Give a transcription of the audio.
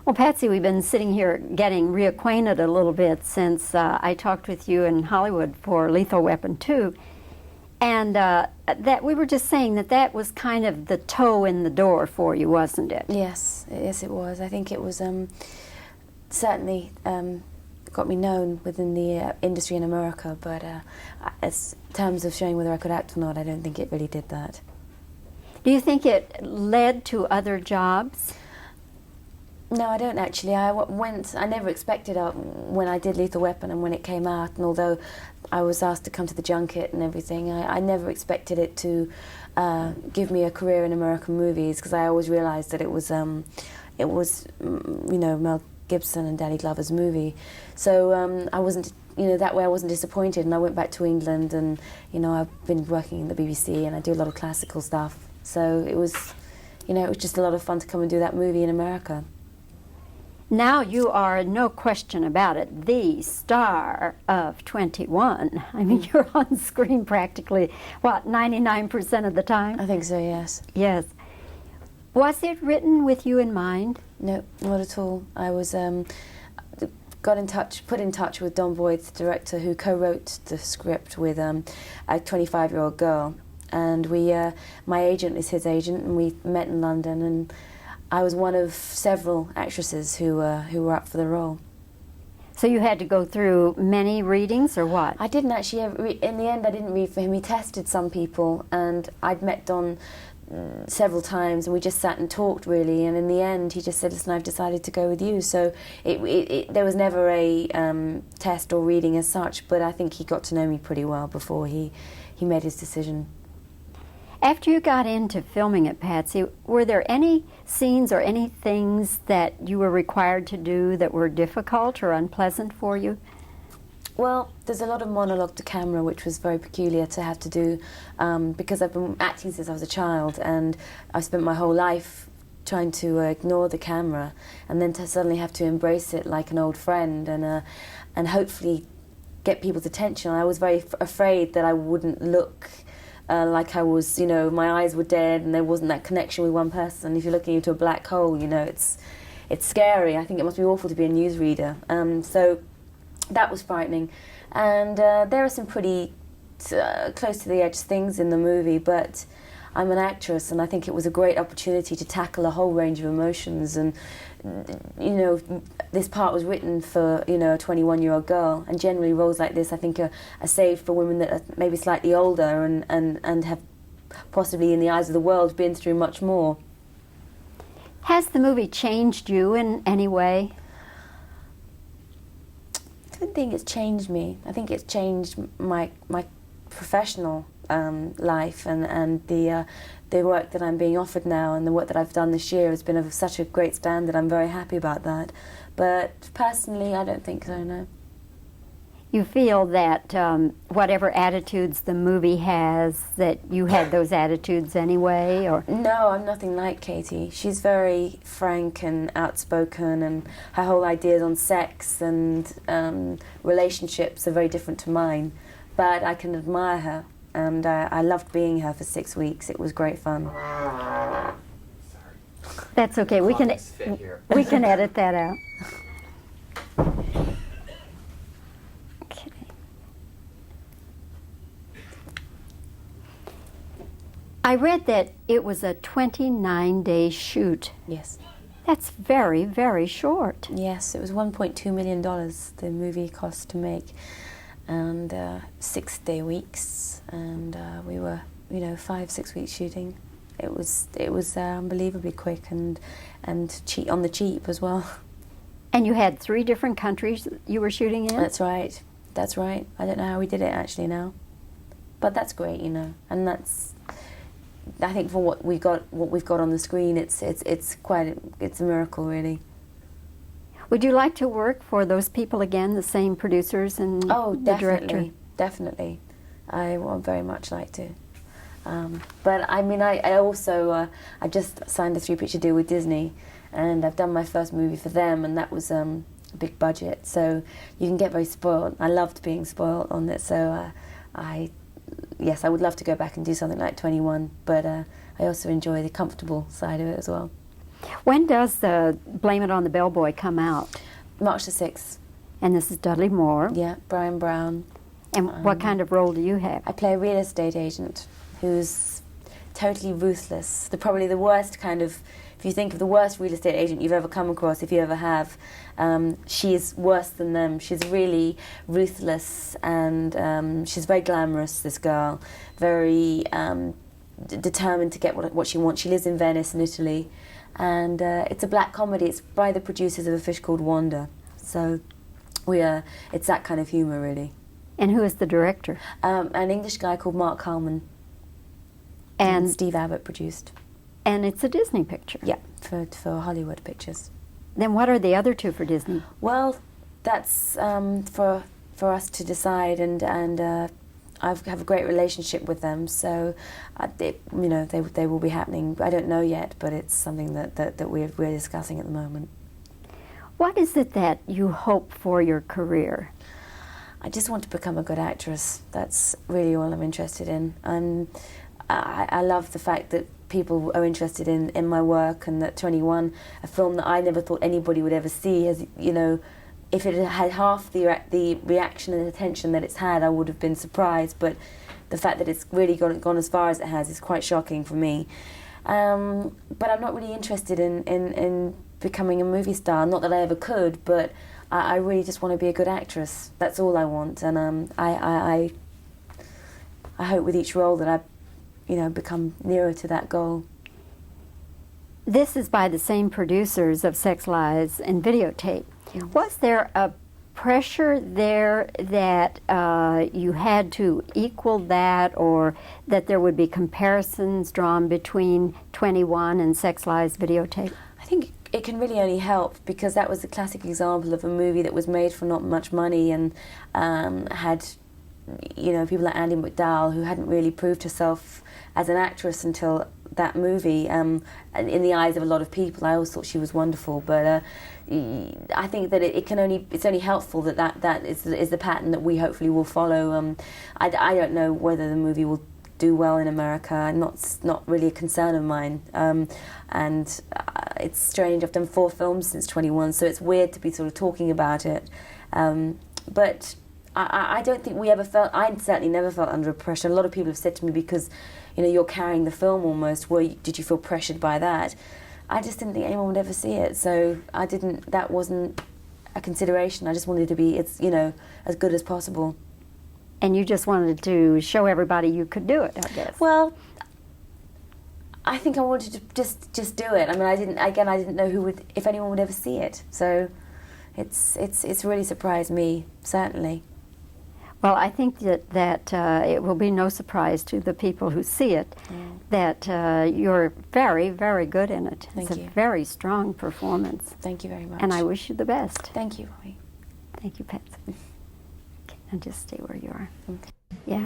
Well, Patsy, we've been sitting here getting reacquainted a little bit since I talked with you in Hollywood for Lethal Weapon 2. And that we were just saying that that was kind of the toe in the door for you, wasn't it? Yes, it was. I think it was certainly got me known within the industry in America, but as terms of showing whether I could act or not, I don't think it really did that. Do you think it led to other jobs? No, I don't actually. I never expected when I did Lethal Weapon and when it came out, and although I was asked to come to the junket and everything, I never expected it to give me a career in American movies, because I always realized that it was Mel Gibson and Danny Glover's movie. So I wasn't, that way I wasn't disappointed, and I went back to England, and I've been working in the BBC and I do a lot of classical stuff. So it was just a lot of fun to come and do that movie in America. Now you are, no question about it, the star of 21. I mean, you're on screen practically, 99% of the time? I think so, yes. Yes. Was it written with you in mind? No, not at all. I was put in touch with Don Boyd, the director, who co-wrote the script with a 25-year-old girl. And my agent is his agent, and we met in London, and I was one of several actresses who were up for the role. So you had to go through many readings, or what? I didn't actually. In the end, I didn't read for him. He tested some people, and I'd met Don several times, and we just sat and talked, really. And in the end, he just said, "Listen, I've decided to go with you." So there was never a test or reading as such, but I think he got to know me pretty well before he made his decision. After you got into filming it, Patsy, were there any scenes or any things that you were required to do that were difficult or unpleasant for you? Well, there's a lot of monologue to camera, which was very peculiar to have to do, because I've been acting since I was a child, and I've spent my whole life trying to ignore the camera, and then to suddenly have to embrace it like an old friend, and hopefully get people's attention. I was very afraid that I wouldn't look like I was, my eyes were dead and there wasn't that connection with one person. If you're looking into a black hole, it's scary. I think it must be awful to be a newsreader. So that was frightening. And there are some pretty close to the edge things in the movie, but I'm an actress, and I think it was a great opportunity to tackle a whole range of emotions. And this part was written for a 21-year-old girl, and generally roles like this I think are saved for women that are maybe slightly older and have possibly, in the eyes of the world, been through much more. Has the movie changed you in any way? I don't think it's changed me. I think it's changed my professional life, and the work that I'm being offered now, and the work that I've done this year has been of such a great standard. I'm very happy about that. But personally, I don't think so, no. You feel that whatever attitudes the movie has, that you had those attitudes anyway, or? No, I'm nothing like Katie. She's very frank and outspoken, and her whole ideas on sex and relationships are very different to mine. But I can admire her, and I loved being her for 6 weeks. It was great fun. Sorry. That's okay. We can edit that out. Okay. I read that it was a 29-day shoot. Yes. That's very, very short. Yes, it was $1.2 million the movie cost to make, and 6-day weeks, and we were 5-6 weeks shooting. It was unbelievably quick and cheap, on the cheap as well. And you had 3 different countries you were shooting in? That's right. I don't know how we did it actually now, but that's great, and that's, I think, for what we've got on the screen, it's a miracle, really. Would you like to work for those people again, the same producers and the director? Definitely. I would very much like to. But I mean, I also, I just signed a 3-picture deal with Disney, and I've done my first movie for them, and that was a big budget, so you can get very spoiled. I loved being spoiled on it, so yes, I would love to go back and do something like 21, but I also enjoy the comfortable side of it as well. When does the Blame It on the Bellboy come out? March the 6th. And this is Dudley Moore. Yeah, Brian Brown. And what kind of role do you have? I play a real estate agent who's totally ruthless. Probably the worst kind of, if you think of the worst real estate agent you've ever come across, if you ever have, she is worse than them. She's really ruthless, and she's very glamorous, this girl. Very determined to get what she wants. She lives in Venice in Italy, and it's a black comedy. It's by the producers of A Fish Called Wanda. So it's that kind of humour, really. And who is the director? An English guy called Mark Harmon. And Steve Abbott produced. And it's a Disney picture? Yeah, for Hollywood Pictures. Then what are the other two for Disney? Well, that's for us to decide, and I have a great relationship with them, so they will be happening. I don't know yet, but it's something that we're discussing at the moment. What is it that you hope for your career? I just want to become a good actress. That's really all I'm interested in. I love the fact that people are interested in my work, and that 21, a film that I never thought anybody would ever see, has, you know, if it had half the reaction and attention that it's had, I would have been surprised. But the fact that it's really gone as far as it has is quite shocking for me. But I'm not really interested in becoming a movie star. Not that I ever could, but I really just want to be a good actress. That's all I want, and I hope with each role that I become nearer to that goal. This is by the same producers of Sex, Lies, and Videotape. Yes. Was there a pressure there that you had to equal that, or that there would be comparisons drawn between 21 and Sex, Lies, Videotape? I think it can really only help, because that was a classic example of a movie that was made for not much money, and had, you know, people like Andie MacDowell, who hadn't really proved herself as an actress until that movie. And in the eyes of a lot of people, I always thought she was wonderful. But I think that it's only helpful that is the pattern that we hopefully will follow. I don't know whether the movie will do well in America. Not really a concern of mine. And it's strange. I've done 4 films since 21, so it's weird to be sort of talking about it. But I don't think we ever felt. I certainly never felt under pressure. A lot of people have said to me, because, you know, you're carrying the film almost. Did you feel pressured by that? I just didn't think anyone would ever see it, so I didn't. That wasn't a consideration. I just wanted to be, as good as possible. And you just wanted to show everybody you could do it, I guess. Well, I think I wanted to just do it. I mean, I didn't know if anyone would ever see it. So it's really surprised me, certainly. Well, I think that it will be no surprise to the people who see it that you're very, very good in it. Thank it's you. a very strong performance. Thank you very much. And I wish you the best. Thank you, Bobbie. Thank you, Patsi. Okay, now just stay where you are. Okay. Yeah.